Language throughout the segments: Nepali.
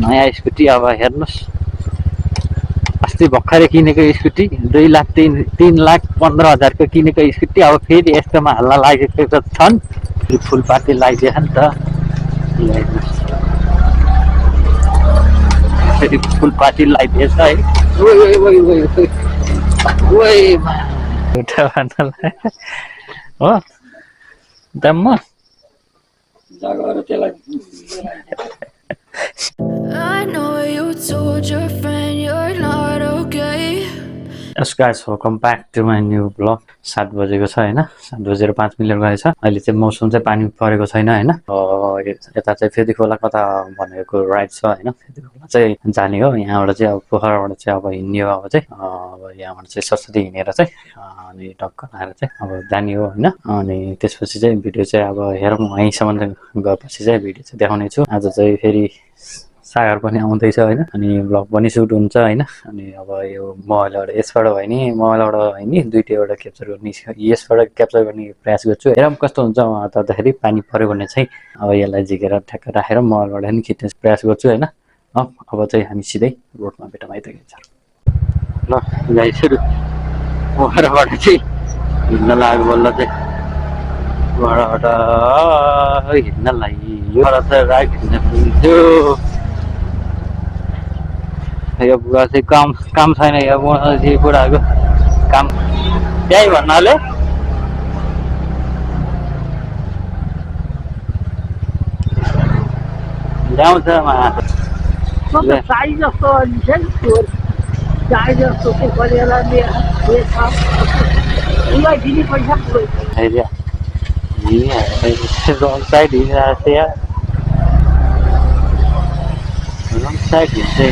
नयाँ स्कुटी अब हेर्नुहोस् अस्ति भर्खरै किनेको स्कुटी 2,03,15,000 किनेको स्कुटी अब फेरि यस्तोमा हल्ला लागेको छन् फुलपाती लगाइदिएछ नि त फेरि फुलपाती लगाइदिएछ है हो दाम I know you told your friend you're not okay. Yes guys, welcome back to my new vlog. 7 बजेको छ हैन 7:05 गएछ अहिले चाहिँ मौसम चाहिँ पानी परेको छैन हैन यता चाहिँ फेरि खोला कता भनेको राइट छ हैन फेरि खोला चाहिँ जाने हो यहाँबाट चाहिँ अब पोखराबाट चाहिँ अब हिँड्ने हो अब चाहिँ यहाँबाट चाहिँ ससरी हिँडेर चाहिँ अनि टक्क आएर चाहिँ अब जाने हो हैन अनि त्यसपछि चाहिँ भिडियो चाहिँ अब हेरौँ यहीँसम्म गएपछि चाहिँ भिडियो चाहिँ देखाउने छु आज चाहिँ फेरि सागर पनि आउँदैछ हैन अनि ब्लग पनि सुट हुन्छ हैन अनि अब यो मोबाइलबाट यसबाट भयो नि मोबाइलबाट भयो नि दुईटैबाट क्याप्चर गर्ने यसबाट क्याप्चर गर्ने प्रयास गर्छु हेरौँ कस्तो हुन्छ तर्दाखेरि पानी पर्यो भने चाहिँ अब यसलाई झिकेर ठ्याक्क राखेर मोबाइलबाट पनि खिच्ने प्रयास गर्छु हैन अब चाहिँ हामी सिधै रोडमा भेटौँ है त ल गाइसहरु मोबाइलबाट चाहिँ हिँड्न लाग्यो बल्ल चाहिँ वडाबाट हिँड्न लाग्यो र चाहिँ राइट हिँड्न पुग्थ्यो यो बुढा चाहिँ काम छैन यो बुढाको काम त्यही भन्नाले ल्याउँछ साइज जस्तो साइज जस्तो दिने पैसा रङ साइड हिँडिरहेको थियो यार रङ साइड हिँड्दै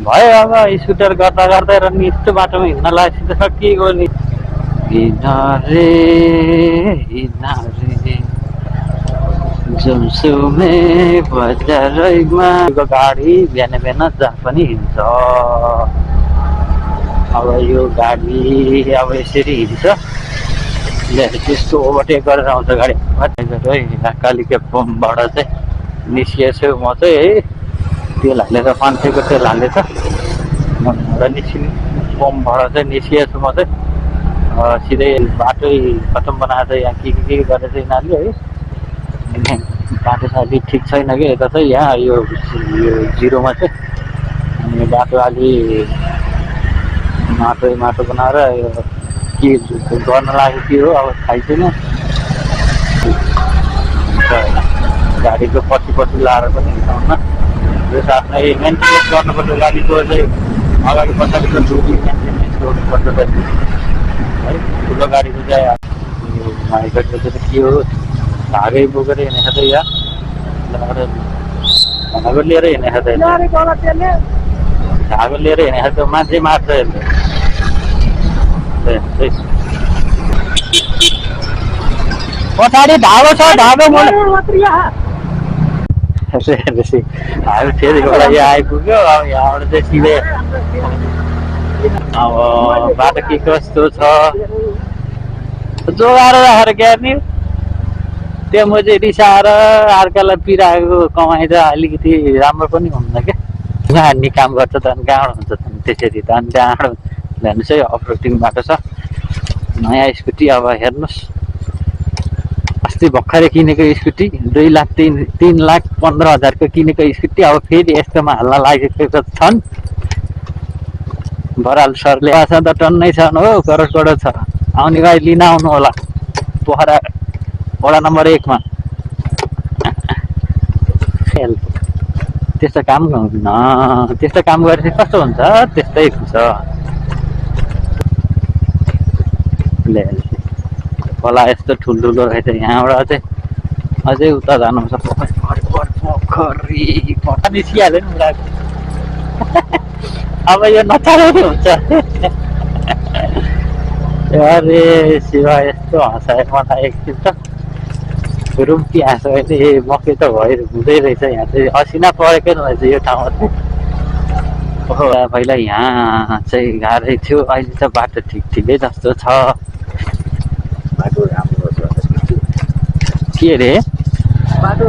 भयो अब स्कुटर गर्दा गर्दै र नि यस्तो बाटोमा हिँड्न लागेपछि त सकिएको नि हिँड रे जुमसुमे बजारैमा गाडी बिहान बिहान जहाँ पनि हिँड्छ अब यो गाडी अब यसरी हिँड्छ त्यस्तो ओभरटेक गरेर आउँछ गाडी कालिका बमबाट चाहिँ निस्किएछु म चाहिँ है तेल हालेर 500को तेल हालेछ निस्किने बमबाट चाहिँ निस्किएछु म चाहिँ सिधै बाटै खतम बनाएर चाहिँ यहाँ के गरेर चाहिँ यिनीहरूले है बाटो चाहिँ अलिक ठिक छैन कि यता चाहिँ यहाँ यो जिरोमा चाहिँ अनि बाटो अलि माटो बनाएर यो के गर्न लाग्यो के हो अब थाहै छैन गाडीको पछि लाएर पनि हिँड्नुहुन्न त्यस आफ्नै मेन्टेनेन्स गर्नुपर्छ गाडीको चाहिँ अगाडि पछाडिको धुली मेन्टेनेन्स गर्नुपर्छ है ठुलो गाडीको चाहिँ माइकको चाहिँ के हो धागै बोकेर हिँडेको त यहाँ धागो लिएर हिँडेको त धागो लिएर हिँडेको त मान्छे मार्छ यसले पछाडि धागो छ धागो हामी फेरि एउटा यहाँ आइपुग्यो अब यहाँबाट चाहिँ सिधै अब बाटो के कस्तो छ जोगाएर राखेर क्यार्ने त्यो म चाहिँ रिसाएर अर्कालाई पिराएको कमाइ त अलिकति राम्रो पनि हुन्न क्या हान्ने काम गर्छ त अनि कहाँबाट हुन्छ त त्यसरी त अनि त्यहाँबाट हेर्नुहोस् है अफरोडिङ बाटो छ नयाँ स्कुटी अब हेर्नुहोस् अस्ति भर्खरै किनेको स्कुटी 2,03,15,000 किनेको स्कुटी अब फेरि यस्तोमा हल्ला लागेको छन् बराल सरले छ त टन्नै छन् हो करोड छ आउने गाई लिन आउनु होला पोखरा वडा नम्बर 1 मा त्यस्तो काम गर्नु त्यस्तो काम गरेपछि कस्तो हुन्छ त्यस्तै हुन्छ खोला यस्तो ठुल्ठुलो रहेछ यहाँबाट चाहिँ अझै उता जानुपर्छ पोखरी निस्किहाल्यो नि अब यो नचाहिँदै हुन्छ अरे शिवा यस्तो हँसायो मलाई एकछिन त रुम्ती हाँसो अहिले मकै त भएर हुँदै रहेछ यहाँ चाहिँ असिना परेकै रहेछ यो ठाउँमा चाहिँ पहिला यहाँ चाहिँ गाह्रै थियो अहिले त बाटो ठिकै जस्तो छ बाटो राम्रो छ के अरे बाटो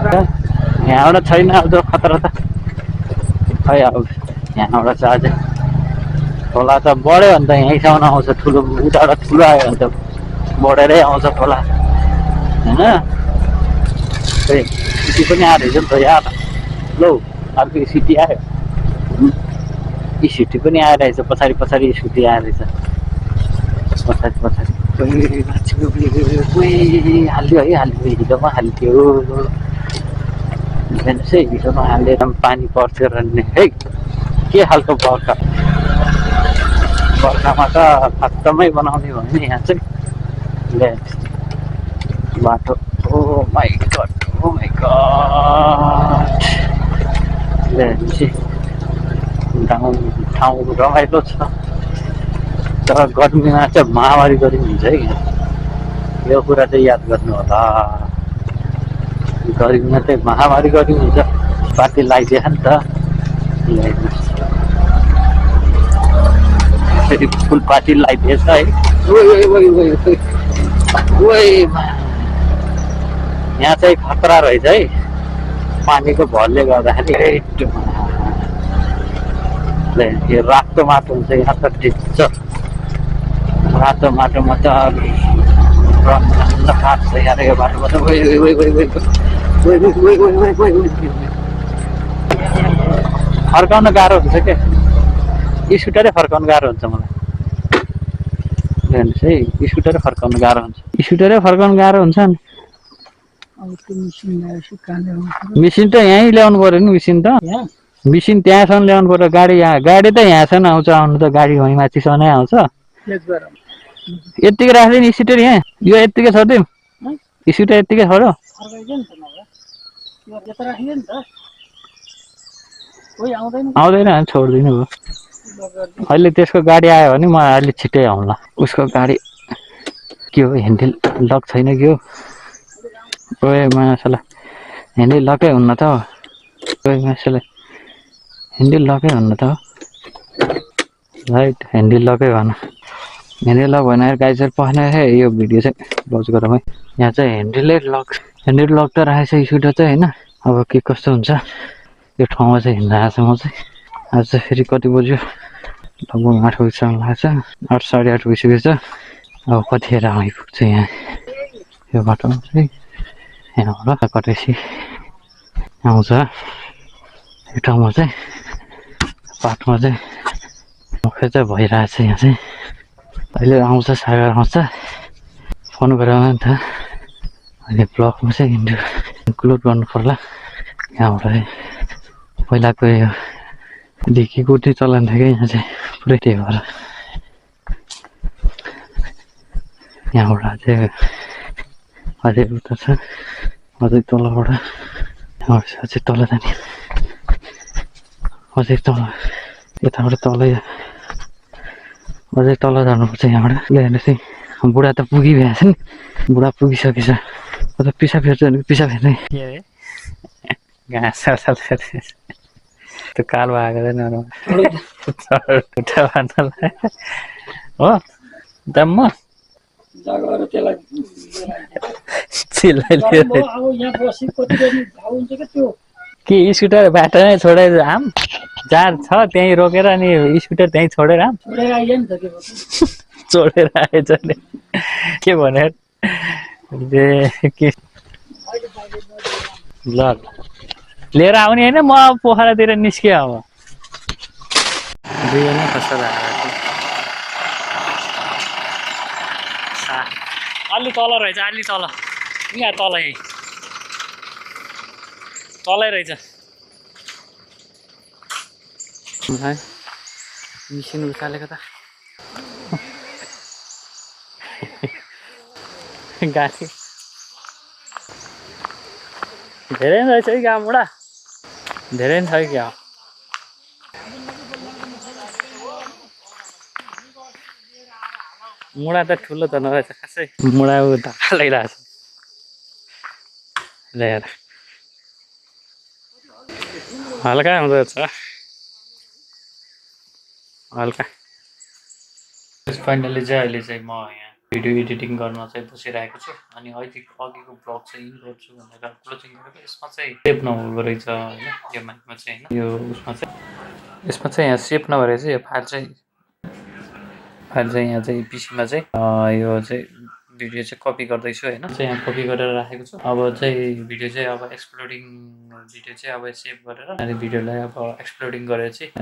यहाँबाट छैन अब खतरा त खै अब यहाँबाट चाहिँ अझै खोला त बढ्यो भने त यहीँसम्म आउँछ ठुलो उताबाट ठुलो आयो भने त बढेरै आउँछ खोला होइन खै सिटी पनि आएर रहेछ नि त यार लौ अर्को सिटी आयो स्कुटी पनि आएर रहेछ पछाडि पछाडि स्कुटी आएर रहेछ पछाडि पछाडि हाल्यो है हाल्यो हिलोमा हाल्थ्यो चाहिँ हिलोमा हालेर पानी पर्थ्यो र नि है के खालको बर्खामा त खत्तमै बनाउने भयो नि यहाँ चाहिँ ले बाटो ओ माई गड ले ठाउँ रमाइलो छ तर गर्मीमा चाहिँ महामारी गरी हुन्छ है यो कुरा चाहिँ याद गर्नु होला गर्मीमा चाहिँ महामारी गरी हुन्छ पार्टी लगाइदिएछ नि त फेरि फुल पार्टी लगाइदिएछ है यहाँ चाहिँ खतरा रहेछ है पानीको भरले गर्दाखेरि यो रातो माटो हुन्छ यहाँ त ढिच्छ रातो माटोमा त काट्छ यहाँ यो बाटोमा त फर्काउन गाह्रो हुन्छ क्या स्कुटरै फर्काउनु गाह्रो हुन्छ मलाई हेर्नुहोस् है स्कुटरै फर्काउनु गाह्रो हुन्छ नि मिसिन त यहीँ ल्याउनु पऱ्यो नि मिसिन त्यहाँसम्म ल्याउनु पर्यो गाडी त यहाँसम्म आउनु त गाडी वहीँ माथिसम्म नै आउँछ यत्तिकै राख्दैन स्कुटर यहाँ यो यत्तिकै छोडिदिउँ स्कुटर यत्तिकै छोड्यो आउँदैन छोडिदिनु भयो अहिले त्यसको गाडी आयो भने म अहिले छिट्टै आउँला उसको गाडी के हो ह्यान्डल लक छैन कि हो ओए मासला ह्यान्डल लकै हुन्न त ओए मासला ह्यान्डल लकै हुन्न त राइट ह्यान्डल लकै भन ह्यान्डल लक भनेर गाडी चाहिँ पस्ने यो भिडियो चाहिँ लज गरौँ है यहाँ चाहिँ ह्यान्डल लक त राखेछ स्कुटर चाहिँ होइन अब के कस्तो हुन्छ यो ठाउँमा चाहिँ हिँड्दा आएको छु म चाहिँ आज चाहिँ फेरि कति बज्यो लगभग 8 बजीसम्म लाग्छ 8 साढे 8 भइसकेको छ अब कतिखेर आइपुग्छ यहाँ यो बाटोमा चाहिँ यहाँबाट कटेसी आउँछ यो ठाउँमा चाहिँ बाटोमा चाहिँ मुख्य चाहिँ भइरहेछ यहाँ चाहिँ अहिले आउँछ सागर आउँछ फोन गरेर नि त अहिले ब्लकमा चाहिँ इन्क्लुड गर्नु पर्ला यहाँबाट चाहिँ पहिलाको यो ढिकी कुर्ती चलन थियो क्या यहाँ चाहिँ पुरै त्यही भएर यहाँबाट चाहिँ अझै उता छ अझै तलबाट अझै तल जाने अझै तल यताबाट तलै अझै तल जानुपर्छ यहाँबाट ल्याएर चाहिँ बुढा त पुगिभएछ नि बुढा पुगिसकेछ अझ पिसाब फेर्छ भने पिसाब फेर्ने घाँस त्यो कालो आएको छैन हो दाम के स्कुटर बाटो नै छोडेर आम जहाँ छ त्यहीँ रोकेर अनि स्कुटर त्यहीँ छोडेर आम छोडेर आएछ नि के भनेर के ल लिएर आउने होइन म पोखरातिर निस्केँ अब दुईजना कस्तो अलि तल रहेछ अलि तल यहाँ तल यहीँ तलै रहेछ मिसिन उचालेको त गाडी धेरै नै रहेछ है गाउँबाट धेरै नै छ क्या मुढा त ठुलो त नरहेछ खासै मुढा धक्का लगाइरहेछ ल्याएर हल्का हुँदो रहेछ हल्का फाइनली चाहिँ अहिले चाहिँ म यहाँ भिडियो एडिटिङ गर्न चाहिँ बसिरहेको छु अनि अघिको ब्लग चाहिँ इन गर्छु भनेर क्लोजिङ गरेको यसमा चाहिँ सेभ नभएको रहेछ होइन यो माइकमा चाहिँ होइन यो उसमा चाहिँ यसमा चाहिँ यहाँ सेभ नभएर चाहिँ यो फाइल चाहिँ यहाँ चाहिँ पिसीमा चाहिँ यो चाहिँ भिडियो चाहिँ कपी गर्दैछु होइन चाहिँ यहाँ कपी गरेर राखेको छु अब चाहिँ भिडियो चाहिँ अब एक्सप्लोडिङ भिडियो चाहिँ अब सेभ गरेर अनि भिडियोलाई अब एक्सप्लोडिङ गरेर चाहिँ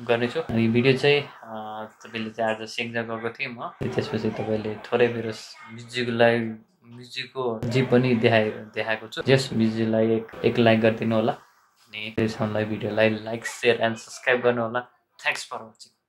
गर्नेछु अनि भिडियो चाहिँ तपाईँले चाहिँ आज स्याङ्जा गएको थिएँ म त्यसपछि तपाईँले थोरै मेरो म्युजिकको जी पनि देखाएको छु जस म्युजिकलाई एक लाइक गरिदिनु होला अनि त्यसलाई भिडियोलाई लाइक सेयर एन्ड सब्सक्राइब गर्नु होला थ्याङ्क्स फर वाचिङ